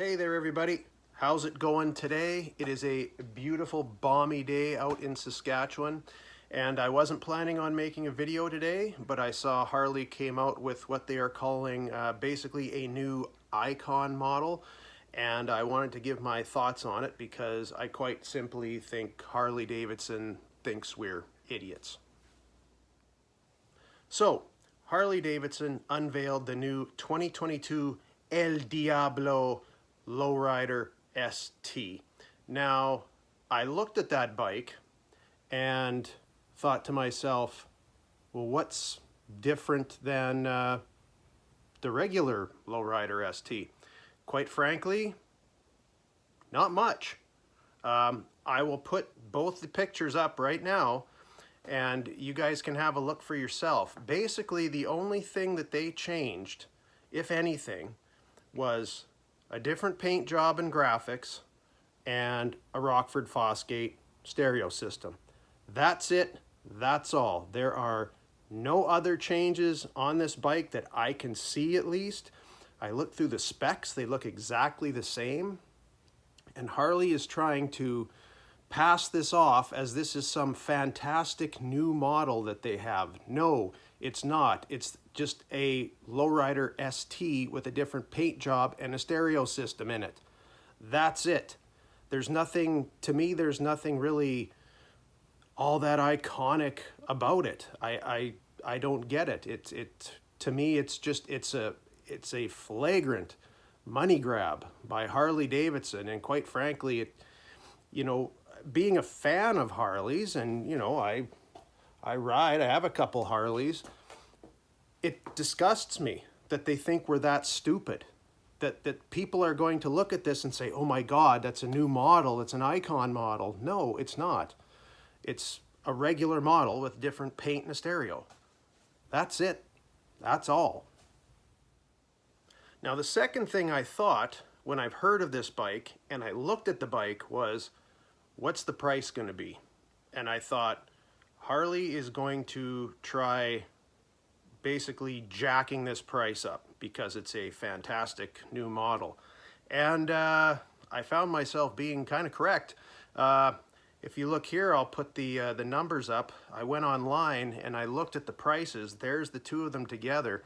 Hey there everybody, how's it going today? It is a beautiful balmy day out in Saskatchewan, and I wasn't planning on making a video today, but I saw Harley came out with what they are calling basically a new icon model, and I wanted to give my thoughts on it because I quite simply think Harley Davidson thinks we're idiots. So, Harley Davidson unveiled the new 2022 El Diablo Lowrider ST. Now, I looked at that bike and thought to myself, well, what's different than the regular Lowrider ST? Quite frankly, not much. I will put both the pictures up right now and you guys can have a look for yourself. Basically, the only thing that they changed, if anything, was a different paint job and graphics and a Rockford Fosgate stereo system. That's it, that's all. There are no other changes on this bike that I can see, at least. I looked through the specs, they look exactly the same. And Harley is trying to pass this off as this is some fantastic new model that they have. No, it's not. It's just a Lowrider ST with a different paint job and a stereo system in it. That's it. There's nothing, to me, there's nothing really all that iconic about it. I don't get it. To me, it's just, it's a flagrant money grab by Harley Davidson. And quite frankly, being a fan of Harleys, and I have a couple Harleys, it disgusts me that they think we're that stupid, that people are going to look at this and say, oh my God, that's a new model, it's an icon model. No, it's not. It's a regular model with different paint and a stereo. That's it. That's all. Now, the second thing I thought when I've heard of this bike and I looked at the bike was, what's the price going to be? And I thought, Harley is going to try basically jacking this price up because it's a fantastic new model. And I found myself being kind of correct. If you look here, I'll put the numbers up. I went online and I looked at the prices. There's the two of them together.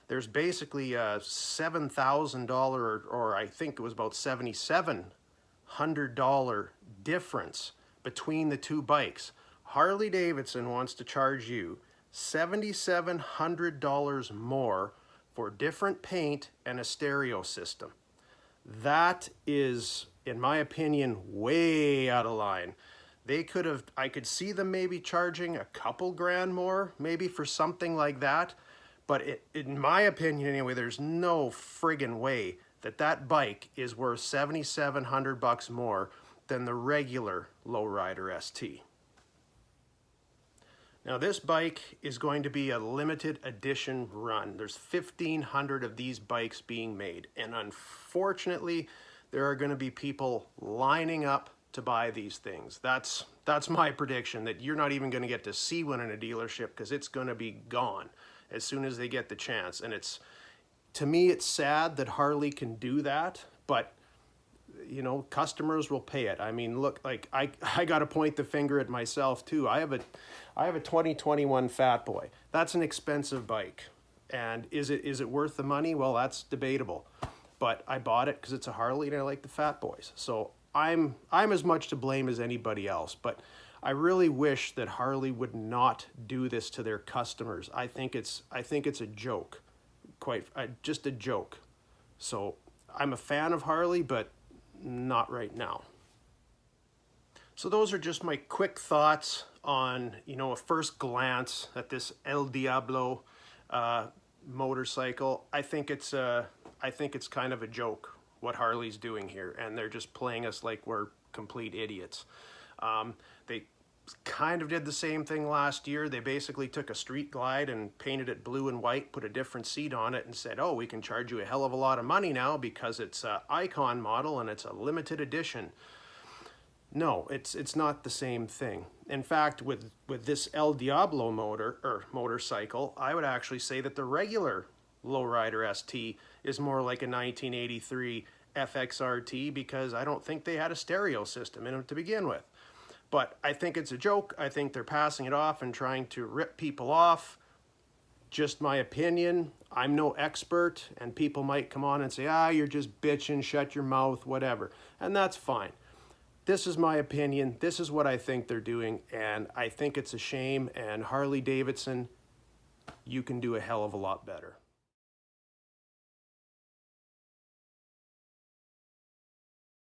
There's basically a $7,000 or I think it was about $7,700 difference between the two bikes. Harley Davidson wants to charge you $7,700 more for different paint and a stereo system. That is, in my opinion, way out of line. They could have, I could see them maybe charging a couple grand more, maybe for something like that. But in my opinion anyway, there's no friggin' way that that bike is worth $7,700 more than the regular Lowrider ST. Now, this bike is going to be a limited edition run. There's 1,500 of these bikes being made, and unfortunately, there are going to be people lining up to buy these things. That's my prediction, that you're not even going to get to see one in a dealership because it's going to be gone as soon as they get the chance. And to me, it's sad that Harley can do that, but customers will pay it. I mean, look, like I got to point the finger at myself too. I have a 2021 Fat Boy. That's an expensive bike. And is it worth the money? Well, that's debatable. But I bought it because it's a Harley and I like the Fat Boys. So I'm as much to blame as anybody else. But I really wish that Harley would not do this to their customers. I think it's a joke. Just a joke. So I'm a fan of Harley, but not right now. So those are just my quick thoughts on, a first glance at this El Diablo motorcycle. I think it's kind of a joke what Harley's doing here, and they're just playing us like we're complete idiots. They kind of did the same thing last year. They basically took a Street Glide and painted it blue and white, put a different seat on it, and said, oh, we can charge you a hell of a lot of money now because it's an icon model and it's a limited edition. No, it's not the same thing. In fact, with this El Diablo motorcycle, I would actually say that the regular Lowrider ST is more like a 1983 FXRT because I don't think they had a stereo system in them to begin with. But I think it's a joke. I think they're passing it off and trying to rip people off. Just my opinion. I'm no expert, and people might come on and say, you're just bitching, shut your mouth, whatever. And that's fine. This is my opinion. This is what I think they're doing, and I think it's a shame. And Harley Davidson, you can do a hell of a lot better.